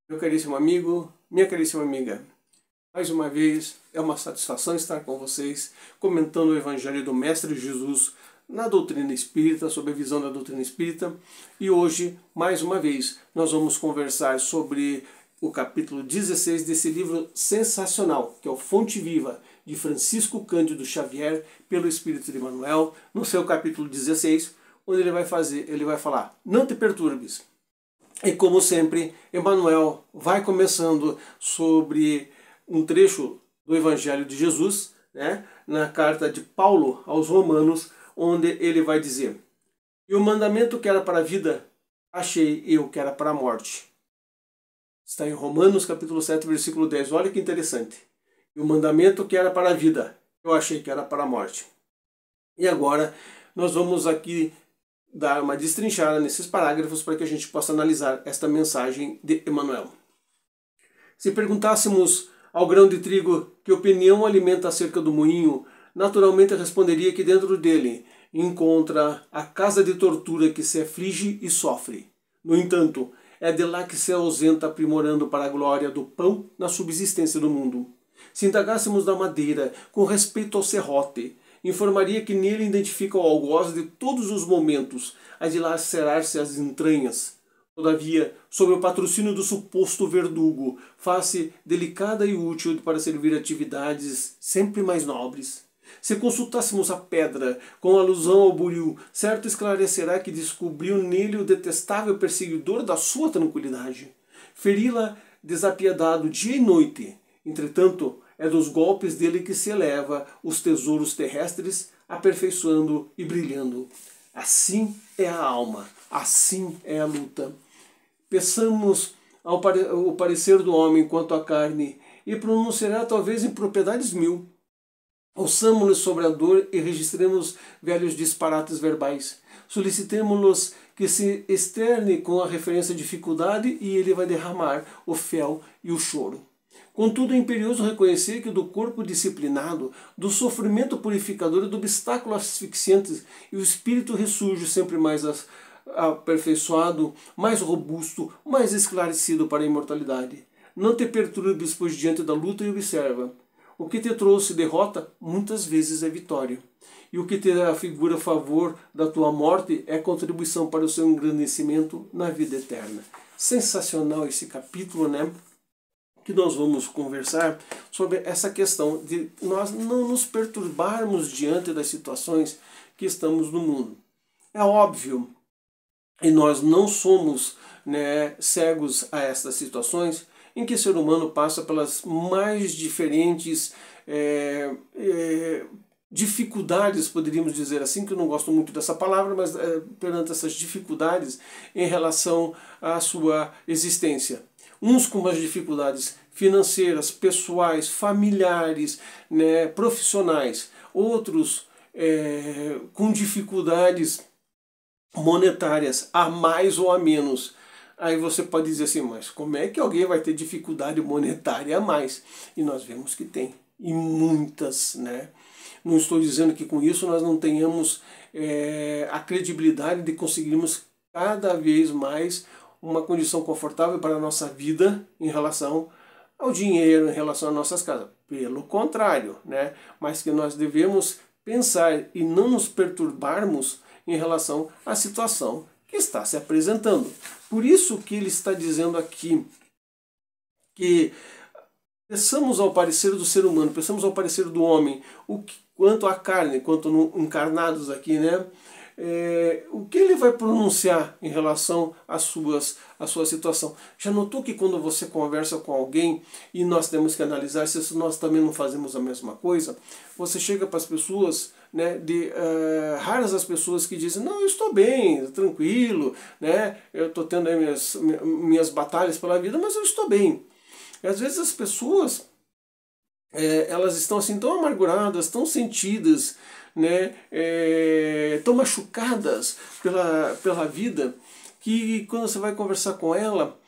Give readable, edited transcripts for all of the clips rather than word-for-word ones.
Meu caríssimo amigo, minha caríssima amiga, mais uma vez é uma satisfação estar com vocês comentando o Evangelho do Mestre Jesus na doutrina espírita, sob a visão da doutrina espírita. E hoje, mais uma vez, nós vamos conversar sobre o capítulo 16 desse livro sensacional, que é o Fonte Viva, de Francisco Cândido Xavier, pelo Espírito de Emmanuel, no seu capítulo 16, onde ele vai falar: não te perturbes. E como sempre, Emmanuel vai começando sobre um trecho do Evangelho de Jesus, né, na carta de Paulo aos Romanos, onde ele vai dizer: e o mandamento que era para a vida, achei eu que era para a morte. Está em Romanos capítulo 7, versículo 10. Olha que interessante. E o mandamento que era para a vida, eu achei que era para a morte. E agora nós vamos aqui dar uma destrinchada nesses parágrafos para que a gente possa analisar esta mensagem de Emmanuel. Se perguntássemos ao grão de trigo que opinião alimenta acerca do moinho, naturalmente responderia que dentro dele encontra a casa de tortura que se aflige e sofre. No entanto, é de lá que se ausenta aprimorando para a glória do pão na subsistência do mundo. Se indagássemos da madeira com respeito ao serrote, informaria que nele identifica o algoz de todos os momentos, a dilacerar-se as entranhas. Todavia, sob o patrocínio do suposto verdugo, face delicada e útil para servir atividades sempre mais nobres. Se consultássemos a pedra com alusão ao buril, certo esclarecerá que descobriu nele o detestável perseguidor da sua tranquilidade. Feri-la desapiedado dia e noite. Entretanto, é dos golpes dele que se eleva os tesouros terrestres, aperfeiçoando e brilhando. Assim é a alma, assim é a luta. Peçamos o parecer do homem quanto à carne, e pronunciará talvez em propriedades 1000. Ouçamo-nos sobre a dor e registremos velhos disparates verbais. Solicitemo-los que se externe com a referência à dificuldade e ele vai derramar o fel e o choro. Contudo, é imperioso reconhecer que do corpo disciplinado, do sofrimento purificador e do obstáculo asfixiante, e o espírito ressurge sempre mais aperfeiçoado, mais robusto, mais esclarecido para a imortalidade. Não te perturbes, pois, diante da luta e observa. O que te trouxe derrota, muitas vezes é vitória. E o que te afigura a favor da tua morte é contribuição para o seu engrandecimento na vida eterna. Sensacional esse capítulo, né? Que nós vamos conversar sobre essa questão de nós não nos perturbarmos diante das situações que estamos no mundo. É óbvio, e nós não somos, né, cegos a estas situações, em que o ser humano passa pelas mais diferentes dificuldades, poderíamos dizer assim, que eu não gosto muito dessa palavra, mas perante essas dificuldades em relação à sua existência. Uns com umas dificuldades financeiras, pessoais, familiares, né, profissionais. Outros com dificuldades monetárias, a mais ou a menos. Aí você pode dizer assim, mas como é que alguém vai ter dificuldade monetária a mais? E nós vemos que tem, e muitas, né? Não estou dizendo que com isso nós não tenhamos a credibilidade de conseguirmos cada vez mais uma condição confortável para a nossa vida em relação ao dinheiro, em relação às nossas casas. Pelo contrário, né? Mas que nós devemos pensar e não nos perturbarmos em relação à situação que está se apresentando. Por isso que ele está dizendo aqui que pensamos ao parecer do ser humano, pensamos ao parecer do homem, quanto à carne, quanto encarnados aqui, né? O que ele vai pronunciar em relação à sua situação. Já notou que quando você conversa com alguém e nós temos que analisar se nós também não fazemos a mesma coisa, você chega para as pessoas, né, raras as pessoas que dizem, não, eu estou bem, tranquilo, né, eu estou tendo aí minhas batalhas pela vida, mas eu estou bem. E às vezes as pessoas elas estão assim tão amarguradas, tão sentidas, né, tão machucadas pela vida, que quando você vai conversar com ela,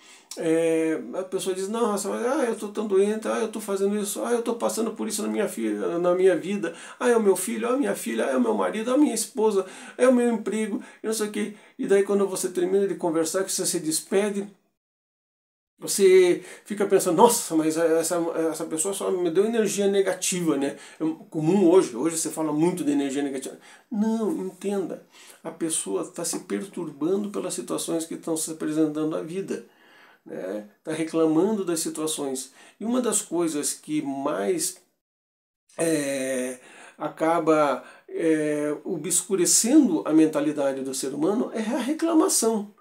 a pessoa diz, nossa, eu estou tão doente, eu estou fazendo isso, eu estou passando por isso na minha vida, é o meu filho, é a minha filha, é o meu marido, é a minha esposa, é o meu emprego, eu não sei o quê. E daí quando você termina de conversar, que você se despede, Você fica pensando, nossa, mas essa pessoa só me deu energia negativa, né? É comum hoje você fala muito de energia negativa. Não, entenda, a pessoa está se perturbando pelas situações que estão se apresentando à vida, né? Está reclamando das situações. E uma das coisas que mais acaba obscurecendo a mentalidade do ser humano é a reclamação,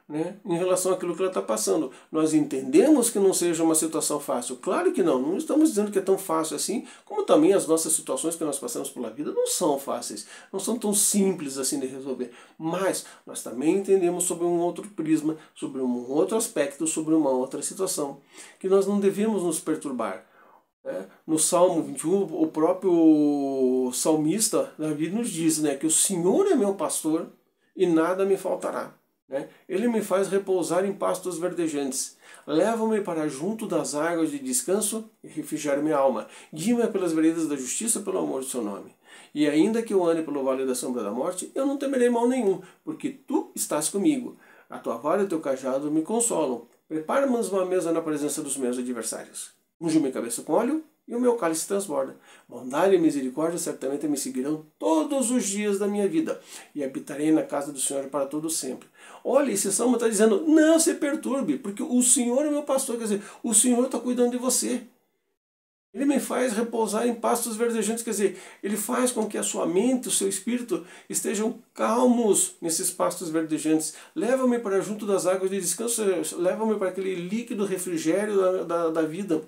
né, em relação àquilo que ela está passando. Nós entendemos que não seja uma situação fácil. Claro que não estamos dizendo que é tão fácil assim, como também as nossas situações que nós passamos pela vida não são fáceis, não são tão simples assim de resolver. Mas nós também entendemos sobre um outro prisma, sobre um outro aspecto, sobre uma outra situação, que nós não devemos nos perturbar. No Salmo 21, o próprio salmista Davi nos diz, né, que o Senhor é meu pastor e nada me faltará. Ele me faz repousar em pastos verdejantes. Leva-me para junto das águas de descanso e refrigera minha alma. Guia-me pelas veredas da justiça pelo amor do seu nome. E ainda que eu ande pelo vale da sombra da morte, eu não temerei mal nenhum, porque tu estás comigo. A tua vara e o teu cajado me consolam. Prepara-me uma mesa na presença dos meus adversários. Unge minha cabeça com óleo e o meu cálice transborda. Bondade e misericórdia certamente me seguirão todos os dias da minha vida, e habitarei na casa do Senhor para todo sempre. Olha, esse salmo está dizendo, não se perturbe, porque o Senhor é meu pastor, quer dizer, o Senhor está cuidando de você. Ele me faz repousar em pastos verdejantes, quer dizer, ele faz com que a sua mente, o seu espírito estejam calmos nesses pastos verdejantes. Leva-me para junto das águas de descanso, leva-me para aquele líquido refrigério da vida.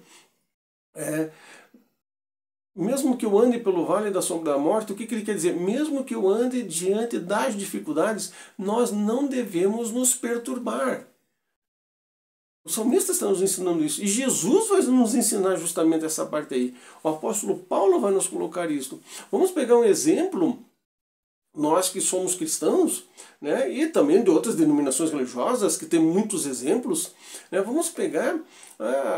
Mesmo que eu ande pelo vale da sombra da morte, o que ele quer dizer? Mesmo que eu ande diante das dificuldades, nós não devemos nos perturbar. O salmista está nos ensinando isso. E Jesus vai nos ensinar justamente essa parte aí. O apóstolo Paulo vai nos colocar isso. Vamos pegar um exemplo, nós que somos cristãos, né, e também de outras denominações religiosas, que tem muitos exemplos, né, vamos pegar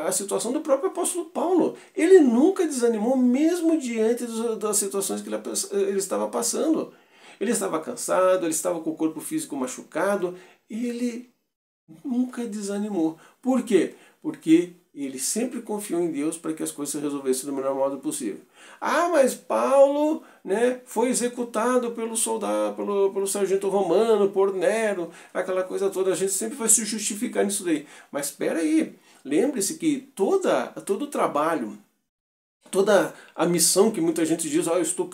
a situação do próprio apóstolo Paulo. Ele nunca desanimou, mesmo diante das situações que ele estava passando. Ele estava cansado, ele estava com o corpo físico machucado, e ele nunca desanimou. Por quê? Porque ele sempre confiou em Deus para que as coisas se resolvessem do melhor modo possível. Ah, mas Paulo, né, foi executado pelo soldado, pelo sargento romano, por Nero, aquela coisa toda. A gente sempre vai se justificar nisso daí. Mas espera aí, lembre-se que todo o trabalho, toda a missão que muita gente diz, eu estou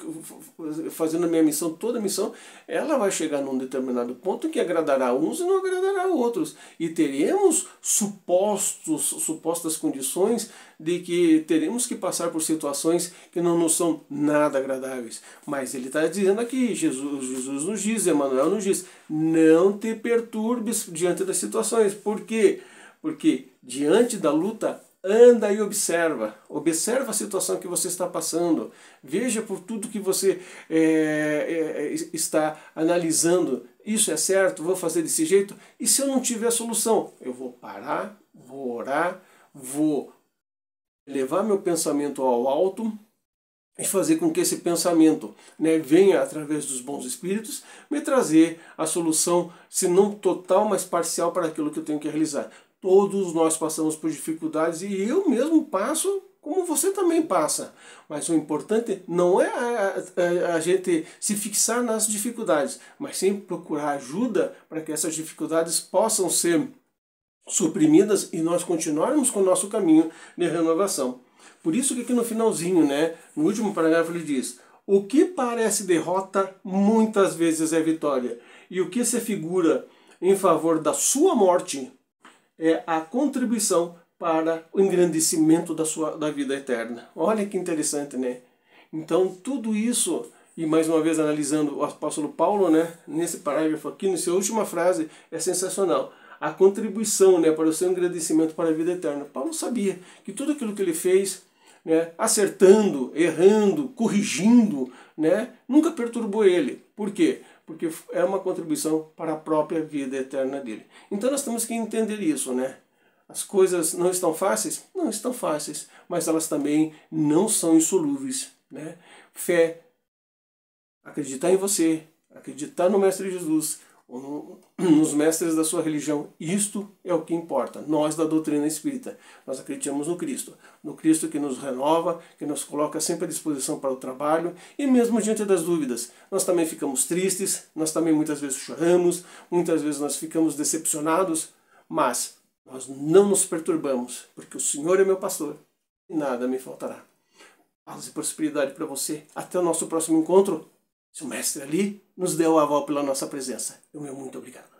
fazendo a minha missão, toda a missão, ela vai chegar num determinado ponto que agradará a uns e não agradará a outros. E teremos supostas condições de que teremos que passar por situações que não nos são nada agradáveis. Mas ele está dizendo aqui, Jesus nos diz, Emmanuel nos diz, não te perturbes diante das situações. Por quê? Porque diante da luta, anda e observa a situação que você está passando, veja por tudo que você está analisando, isso é certo, vou fazer desse jeito, e se eu não tiver solução, eu vou parar, vou orar, vou levar meu pensamento ao alto e fazer com que esse pensamento, né, venha através dos bons espíritos me trazer a solução, se não total, mas parcial para aquilo que eu tenho que realizar. Todos nós passamos por dificuldades e eu mesmo passo como você também passa. Mas o importante não é a gente se fixar nas dificuldades, mas sim procurar ajuda para que essas dificuldades possam ser suprimidas e nós continuarmos com o nosso caminho de renovação. Por isso que aqui no finalzinho, né, no último parágrafo ele diz, o que parece derrota muitas vezes é vitória, e o que se figura em favor da sua morte é a contribuição para o engrandecimento da vida eterna. Olha que interessante, né? Então tudo isso, e mais uma vez analisando o apóstolo Paulo, né, nesse parágrafo aqui, nessa última frase, é sensacional. A contribuição, né, para o seu engrandecimento para a vida eterna. Paulo sabia que tudo aquilo que ele fez, né, acertando, errando, corrigindo, né, nunca perturbou ele. Por quê? Porque é uma contribuição para a própria vida eterna dele. Então nós temos que entender isso, né? As coisas não estão fáceis? Não estão fáceis, mas elas também não são insolúveis, né? Fé, acreditar em você, acreditar no Mestre Jesus, ou nos mestres da sua religião. Isto é o que importa. Nós da doutrina espírita, nós acreditamos no Cristo que nos renova, que nos coloca sempre à disposição para o trabalho, e mesmo diante das dúvidas, nós também ficamos tristes, nós também muitas vezes choramos, muitas vezes nós ficamos decepcionados, mas nós não nos perturbamos, porque o Senhor é meu pastor e nada me faltará. Paz e prosperidade para você. Até o nosso próximo encontro. Se o mestre ali nos deu a aval pela nossa presença. O meu muito obrigado.